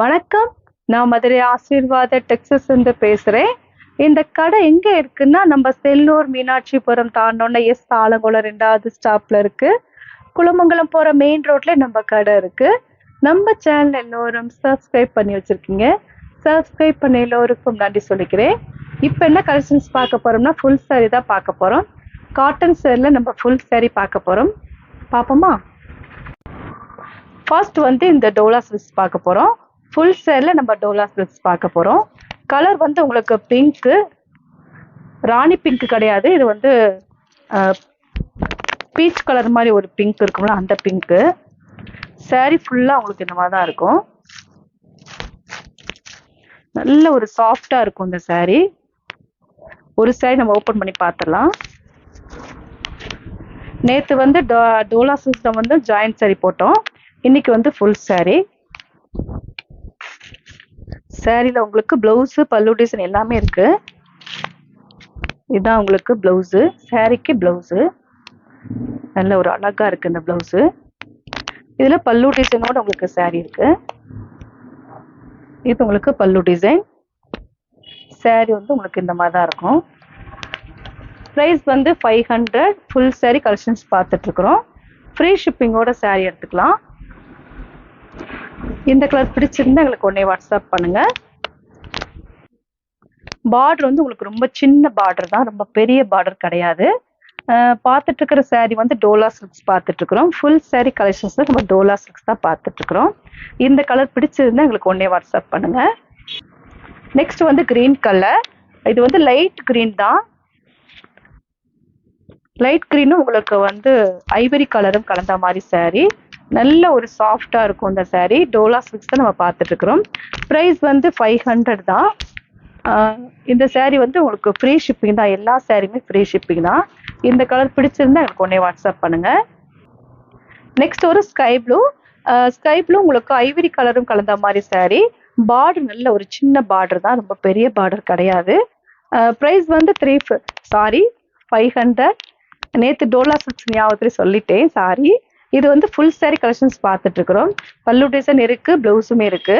வணக்கம். நான் மதுரை ஆசீர்வாத டெக்ஸஸ் இருந்து பேசுறேன். இந்த கடை எங்க இருக்குன்னா, நம்ம செல்லூர் மீனாட்சிபுரம் தாண்டுனோன ஆலங்குளம் 2வது ஸ்டாப்ல இருக்கு. குலமங்கலம் போற மெயின் ரோட்ல நம்ம கடை இருக்கு. நம்ம சேனல் எல்லோரும் சப்ஸ்கிரைப் பண்ணி வச்சிருக்கீங்க. சப்ஸ்கிரைப் பண்ண எல்லோருக்கும் நன்றி சொல்லிக்கிறேன். இப்போ என்ன கலெக்ஷன்ஸ் பார்க்க போறோம்னா, ஃபுல் சாரி தான் பார்க்க போறோம். காட்டன் சேரில் நம்ம ஃபுல் சாரி பார்க்க போறோம். பார்ப்போமா? ஃபர்ஸ்ட் இந்த டோலா சில்க்ஸ் பார்க்க போறோம். ஃபுல் சேரில் நம்ம டோலா சில்க்ஸ் பார்க்க போறோம். கலர் உங்களுக்கு பிங்க்கு, ராணி பிங்க் கிடையாது. இது பீச் கலர் மாதிரி ஒரு பிங்க் இருக்கும்ல, அந்த பிங்க்கு. சாரி ஃபுல்லா உங்களுக்கு இந்த மாதிரி தான் இருக்கும். நல்ல ஒரு சாஃப்டா இருக்கும் இந்த சாரி. ஒரு சாரி நம்ம ஓபன் பண்ணி பார்த்துடலாம். நேத்து டோலா சில்க்ஸ்ல ஜாயிண்ட் சாரி போட்டோம். இன்னைக்கு ஃபுல் சாரி. சாரில உங்களுக்கு பிளவுஸ், பல்லு டிசைன் எல்லாமே இருக்கு. இதுதான் உங்களுக்கு பிளவுஸ். சாரிக்கு பிளவுஸ் நல்ல ஒரு அழகா இருக்கு. இந்த பிளவுஸ் இதுல பல்லு டிசைனோட உங்களுக்கு சாரி இருக்கு. இது உங்களுக்கு பல்லு டிசைன். சாரி உங்களுக்கு இந்த மாதிரி தான் இருக்கும். பிரைஸ் 500. ஃபுல் சாரி கலெக்ஷன்ஸ் பார்த்துட்டு இருக்கிறோம். ஃப்ரீ ஷிப்பிங்கோட சாரி எடுத்துக்கலாம். இந்த கலர் பிடிச்சிருந்தா எங்களுக்கு உடனே வாட்ஸ்அப் பண்ணுங்க. பார்டர் உங்களுக்கு ரொம்ப சின்ன பார்டர் தான், ரொம்ப பெரிய பார்டர் கிடையாது. பார்த்துட்டு இருக்கிற சாரி டோலா சில்க்ஸ் பார்த்துட்டு இருக்கிறோம். ஃபுல் சாரி கலெக்ஷன்ஸ் நம்ம டோலா சில்க்ஸ் தான் பார்த்துட்டு இருக்கிறோம். இந்த கலர் பிடிச்சிருந்தா எங்களுக்கு உடனே வாட்ஸ்அப் பண்ணுங்க. Next green colour. இது லைட் கிரீன் தான். லைட் கிரீனும் உங்களுக்கு ஐவரி கலரும் கலந்த மாதிரி சாரி. நல்ல ஒரு சாஃப்டா இருக்கும் இந்த சாரி. டோலா சில்க்ஸ் தான் நம்ம பார்த்துட்டு இருக்கிறோம். பிரைஸ் 500 தான். இந்த சாரி உங்களுக்கு ஃப்ரீ ஷிப்பிங் தான். எல்லா சாரியுமே ஃப்ரீ ஷிப்பிங் தான். இந்த கலர் பிடிச்சிருந்தா எனக்கு உடனே வாட்ஸ்அப் பண்ணுங்க. நெக்ஸ்ட் ஒரு ஸ்கை ப்ளூ. ஸ்கை ப்ளூ உங்களுக்கு ஐவரி கலரும் கலந்த மாதிரி சாரி. பார்டர் நல்ல ஒரு சின்ன பார்டர் தான், ரொம்ப பெரிய பார்டர் கிடையாது. பிரைஸ் 500. நேற்று டோலா சில்க்ஸ் ஞாபகத்துல சொல்லிட்டேன், சாரி. இது ஃபுல் சாரி கலெக்ஷன்ஸ் பார்த்துட்டு இருக்கிறோம். பல்லு டிசைன் இருக்கு, பிளவுஸுமே இருக்கு.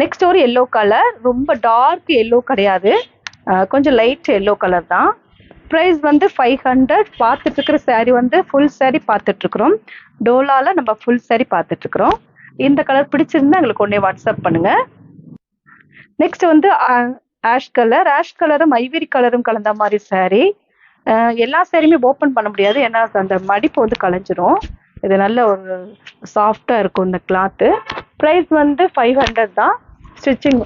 நெக்ஸ்ட் ஒரு எல்லோ கலர். ரொம்ப டார்க் எல்லோ கிடையாது, கொஞ்சம் லைட் எல்லோ கலர் தான். ப்ரைஸ் 500. பார்த்துட்டு இருக்கிற சாரி ஃபுல் சாரி பார்த்துட்டு இருக்கிறோம். டோலால நம்ம ஃபுல் சாரி பார்த்துட்டு இருக்கிறோம். இந்த கலர் பிடிச்சிருந்தா எங்களுக்கு உடனே வாட்ஸ்அப் பண்ணுங்க. Next ash colour. ஆஷ் கலரும் ஐவரி கலரும் கலந்த மாதிரி சாரி. எல்லா சாரியுமே ஓப்பன் பண்ண முடியாது, ஏன்னா அந்த மடிப்பு கலைஞ்சிரும். இது நல்ல ஒரு சாஃப்டா இருக்கும் இந்த கிளாத்து. ப்ரைஸ் 500 தான். ஸ்டிச்சிங்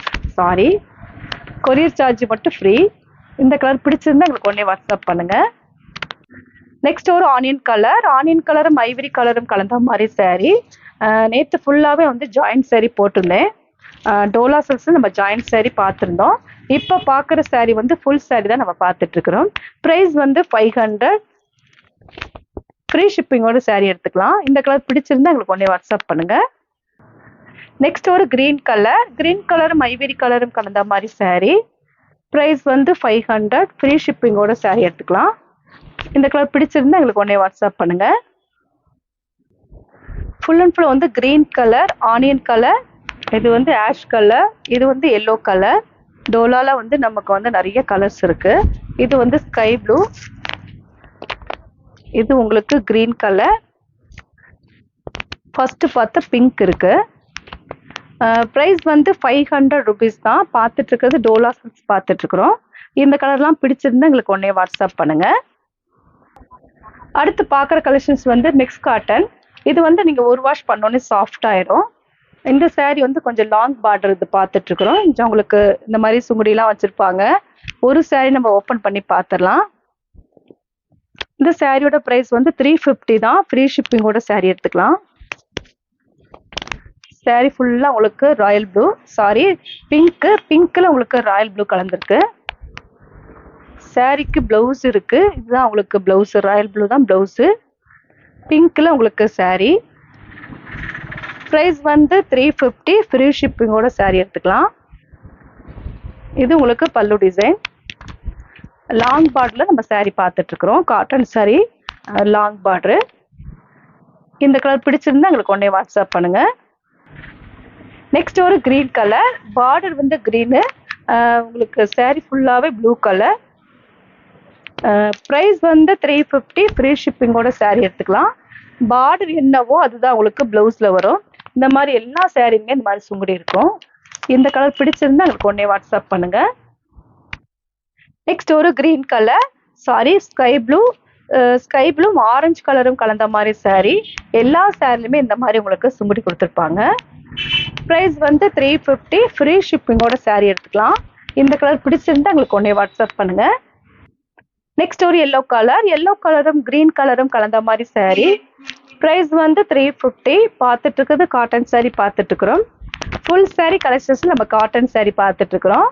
கொரியர் சார்ஜ் மட்டும் ஃப்ரீ. இந்த கலர் பிடிச்சிருந்தா எங்களுக்கு உடனே வாட்ஸ்அப் பண்ணுங்க. நெக்ஸ்ட் ஒரு ஆனியன் கலர். ஆனியன் கலரும் ஐவரி கலரும் கலந்த மாதிரி சாரி. நேற்று ஃபுல்லாவே ஜாயிண்ட் சாரி போட்டிருந்தேன். டோலா சில்க்ஸ் நம்ம ஜாயிண்ட் சாரி பார்த்துருந்தோம். இப்போ பார்க்குற சாரி ஃபுல் சாரி தான் நம்ம பார்த்துட்டு இருக்கிறோம். ப்ரைஸ் 500. ஃப்ரீ ஷிப்பிங்கோட சாரி எடுத்துக்கலாம். இந்த கலர் பிடிச்சிருந்தா எங்களுக்கு உடனே வாட்ஸ்அப் பண்ணுங்க. நெக்ஸ்ட் ஒரு கிரீன் கலர். கிரீன் கலரும் ஐவரி கலரும் கலந்த மாதிரி சாரி. ப்ரைஸ் 500. ஃப்ரீ ஷிப்பிங்கோட சாரி எடுத்துக்கலாம். இந்த கலர் பிடிச்சிருந்தா எங்களுக்கு உடனே வாட்ஸ்அப் பண்ணுங்க. Full and full green colour, onion colour. இது ஆஷ் கலர். இது எல்லோ கலர். டோலால நமக்கு நிறைய கலர்ஸ் இருக்கு. இது ஸ்கை ப்ளூ. இது உங்களுக்கு கிரீன் கலர். ஃபர்ஸ்ட் பார்த்த பிங்க் இருக்கு. ப்ரைஸ் 500 ருபீஸ் தான். பார்த்துட்டு இருக்கிறது டோலா சில்க்ஸ் பார்த்துட்டு இருக்கிறோம். இந்த கலர்லாம் பிடிச்சிருந்தா எங்களுக்கு உடனே வாட்ஸ்அப் பண்ணுங்க. அடுத்து பார்க்குற கலெக்ஷன்ஸ் மிக்ஸ் காட்டன். இது நீங்க ஒரு வாஷ் பண்ணோன்னே சாஃப்ட் ஆயிரும். இந்த சாரி கொஞ்சம் லாங் பார்டர். இது பார்த்துட்டு இருக்கிறோம். உங்களுக்கு இந்த மாதிரி சுங்குடிலாம் வச்சிருப்பாங்க. ஒரு சாரி நம்ம ஓப்பன் பண்ணி பார்த்துடலாம். இந்த சாரியோட பிரைஸ் 350 தான். ஃப்ரீ ஷிப்பிங்கோட சாரி எடுத்துக்கலாம். சாரி ஃபுல்லா உங்களுக்கு ராயல் ப்ளூ, பிங்க்ல உங்களுக்கு ராயல் ப்ளூ கலந்துருக்கு. சாரிக்கு பிளவுஸ் இருக்கு. இதுதான் உங்களுக்கு பிளவுஸ். ராயல் ப்ளூ தான் பிளவுஸ். பிங்க்ல உங்களுக்கு சாரி. ப்ரைஸ் 350. ஃப்ரீ ஷிப்பிங்கோட சாரி எடுத்துக்கலாம். இது உங்களுக்கு பல்லு டிசைன். லாங் பார்டர்ல நம்ம சாரி பார்த்துட்டு இருக்கிறோம். Cotton sorry, long border. இந்த கலர் பிடிச்சிருந்தா எங்களுக்கு உடனே வாட்ஸ்அப் பண்ணுங்க. நெக்ஸ்ட் ஒரு கிரீன் கலர், பார்டர் வந்து கிரீனு, உங்களுக்கு saree ஃபுல்லாகவே ப்ளூ கலர். ப்ரைஸ் வந்து 350, ஃப்ரீ ஷிப்பிங்கோட saree எடுத்துக்கலாம். பார்டர் என்னவோ அதுதான் உங்களுக்கு ப்ளவுஸில் வரும். இந்த மாதிரி எல்லா சாரியுமே இந்த மாதிரி சுங்குடி இருக்கும். இந்த கலர் பிடிச்சிருந்தா எனக்கு உடனே வாட்ஸ்அப் பண்ணுங்க. நெக்ஸ்ட் ஒரு green colour sorry, sky blue orange கலரும் கலந்த மாதிரி saree. எல்லா சாரிலுமே இந்த மாதிரி உங்களுக்கு சுங்குடி கொடுத்துருப்பாங்க. ப்ரைஸ் வந்து 350, ஃப்ரீ ஷிப்பிங்கோட saree எடுத்துக்கலாம். இந்த கலர் பிடிச்சிருந்தா எங்களுக்கு உடனே வாட்ஸ்அப் பண்ணுங்க. நெக்ஸ்ட் ஒரு எல்லோ கலரும் கிரீன் கலரும் கலந்த மாதிரி saree. ப்ரைஸ் வந்து 350. பார்த்துட்டு இருக்கிறது காட்டன் saree பார்த்துட்டு இருக்கிறோம். ஃபுல் saree கலெக்ஷன்ஸ் நம்ம காட்டன் saree பார்த்துட்டு இருக்கிறோம்.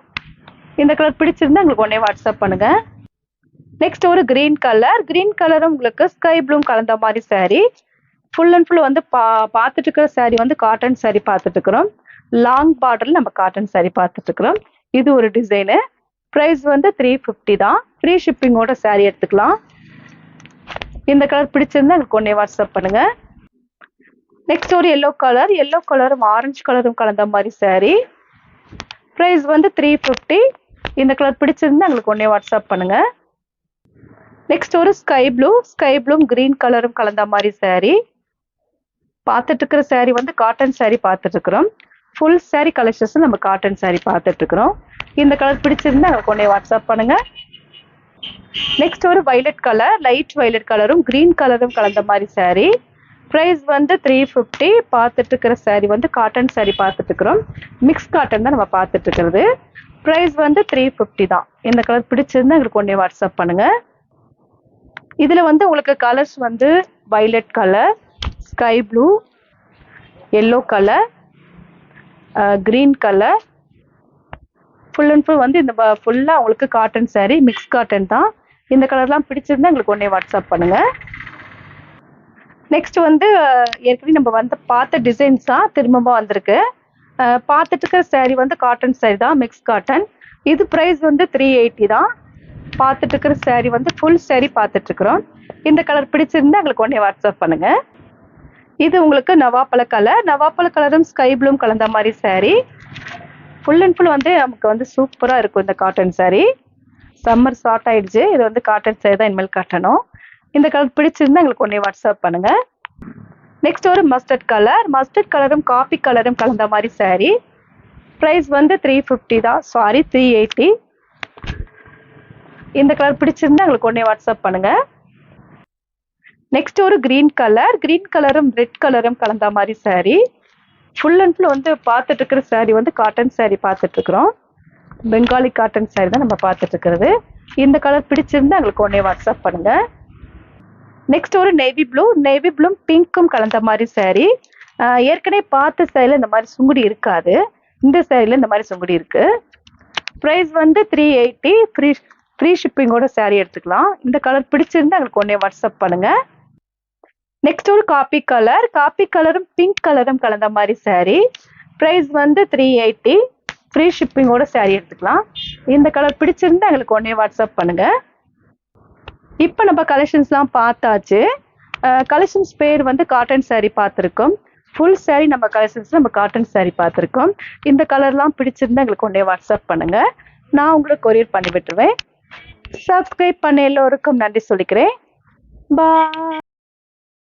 இந்த கலர் பிடிச்சிருந்தா எங்களுக்கு உடனே வாட்ஸ்அப் பண்ணுங்க. நெக்ஸ்ட் ஒரு கிரீன் கலரும் உங்களுக்கு ஸ்கை ப்ளூ கலந்த மாதிரி saree. ஃபுல் அண்ட் ஃபுல் வந்து பார்த்துட்டு இருக்கிற saree வந்து காட்டன் saree பார்த்துட்டு இருக்கிறோம். லாங் பார்டர்ல நம்ம காட்டன் saree பார்த்துட்டு இருக்கிறோம். இது ஒரு டிசைனு. ப்ரைஸ் வந்து 350 தான். ஃப்ரீ ஷிப்பிங்கோட saree எடுத்துக்கலாம். இந்த கலர் பிடிச்சிருந்தா எனக்கு உடனே வாட்ஸ்அப் பண்ணுங்க. நெக்ஸ்ட் ஒரு எல்லோ கலரும் ஆரஞ்சு கலரும் கலந்த மாதிரி saree. ப்ரைஸ் வந்து 350. இந்த கலர் பிடிச்சிருந்தா எங்களுக்கு உடனே வாட்ஸ்அப் பண்ணுங்க. நெக்ஸ்ட் ஒரு ஸ்கை ப்ளூ கிரீன் கலரும் கலந்த மாதிரி saree. பார்த்துட்டு இருக்கிற saree வந்து காட்டன் saree பார்த்துட்டு இருக்கிறோம். ஃபுல் saree கலெக்ஷன்ஸ் நம்ம காட்டன் saree பார்த்துட்டு இருக்கிறோம். இந்த கலர் பிடிச்சிருந்தா எனக்கு உடனே வாட்ஸ்அப் பண்ணுங்க. நெக்ஸ்ட் ஒரு லைட் வயலட் கலரும் கிரீன் கலரும் கலந்த மாதிரி saree. ப்ரைஸ் வந்து 350. பார்த்துட்டு இருக்கிற saree வந்து காட்டன் saree பார்த்துட்டு இருக்கிறோம். மிக்ஸ் காட்டன் தான் நம்ம பார்த்துட்டு இருக்கிறது. ப்ரைஸ் வந்து 350 தான். இந்த கலர் பிடிச்சிருந்தா எங்களுக்கு உடனே வாட்ஸ்அப் பண்ணுங்க. இதில் வந்து உங்களுக்கு கலர்ஸ் வந்து violet colour, sky blue, yellow colour, green colour, full and full வந்து இந்த ஃபுல்லாக உங்களுக்கு காட்டன் saree, மிக்ஸ் காட்டன் தான். இந்த கலர்லாம் பிடிச்சிருந்தா எங்களுக்கு உடனே வாட்ஸ்அப் பண்ணுங்க. நெக்ஸ்ட் வந்து ஏற்கனவே நம்ம வந்து பார்த்த டிசைன்ஸ் தான் திரும்பவும் வந்திருக்கு. பார்த்துட்டு இருக்க saree வந்து காட்டன் saree தான், மிக்ஸ் காட்டன். இது ப்ரைஸ் வந்து 380 தான். பார்த்துட்டு இருக்கிற saree வந்து ஃபுல் saree பார்த்துட்டு இருக்கிறோம். இந்த கலர் பிடிச்சிருந்தா எங்களுக்கு உடனே வாட்ஸ்அப் பண்ணுங்க. இது உங்களுக்கு நவாப்பழ கலரும் ஸ்கை ப்ளூ கலந்த மாதிரி saree. ஃபுல் அண்ட் ஃபுல் வந்து நமக்கு வந்து சூப்பராக இருக்கும் இந்த காட்டன் saree. சம்மர் ஸ்டார்ட் ஆயிடுச்சு. இது வந்து காட்டன் saree தான் இனிமேல் காட்டணும். இந்த கலர் பிடிச்சிருந்தா எங்களுக்கு உடனே வாட்ஸ்அப் பண்ணுங்க. நெக்ஸ்ட் ஒரு மஸ்டர்ட் கலரும் காபி கலரும் கலந்த மாதிரி saree. ப்ரைஸ் வந்து 350 தான், சாரி 380. இந்த கலர் பிடிச்சிருந்தா எங்களுக்கு உடனே வாட்ஸ்அப் பண்ணுங்க. நெக்ஸ்ட் ஒரு கிரீன் கலரும் ரெட் கலரும் கலந்த மாதிரி saree. ஃபுல் அண்ட் ஃபுல் வந்து பார்த்துட்டு இருக்கிற saree வந்து காட்டன் saree பார்த்துட்டு இருக்கிறோம். பெங்காலி காட்டன் saree தான் நம்ம பார்த்துட்டு இருக்கிறது. இந்த கலர் பிடிச்சிருந்தா எங்களுக்கு உடனே வாட்ஸ்அப் பண்ணுங்க. நெக்ஸ்ட் ஒரு நேவி ப்ளூ பிங்க்கும் கலந்த மாதிரி saree. ஏற்கனவே பார்த்த சேரீல இந்த மாதிரி சுங்குடி இருக்காது. இந்த சேரீல இந்த மாதிரி சுங்குடி இருக்கு. ப்ரைஸ் வந்து 380. ஃப்ரீ ஷிப்பிங்கோட saree எடுத்துக்கலாம். இந்த கலர் பிடிச்சிருந்தா எங்களுக்கு உடனே வாட்ஸ்அப் பண்ணுங்க. நெக்ஸ்ட் ஒரு காபி கலரும் பிங்க் கலரும் கலந்த மாதிரி saree. ப்ரைஸ் வந்து 380. ஃப்ரீ ஷிப்பிங்கோட saree எடுத்துக்கலாம். இந்த கலர் பிடிச்சிருந்தா எங்களுக்கு உடனே வாட்ஸ்அப் பண்ணுங்க. இப்போ நம்ம கலெக்ஷன்ஸ்லாம் பார்த்தாச்சு. கலெக்ஷன்ஸ் பேர் வந்து காட்டன் saree பார்த்துருக்கோம். ஃபுல் saree நம்ம கலெக்ஷன்ஸ் நம்ம காட்டன் saree பார்த்துருக்கோம். இந்த கலர்லாம் பிடிச்சிருந்தா எங்களுக்கு உடனே வாட்ஸ்அப் பண்ணுங்க. நான் உங்களுக்கு கொரியர் பண்ணி விட்டுருவேன். சப்ஸ்கிரைப் பண்ண எல்லோருக்கும் நன்றி சொல்லிக்கிறேன். பாய்.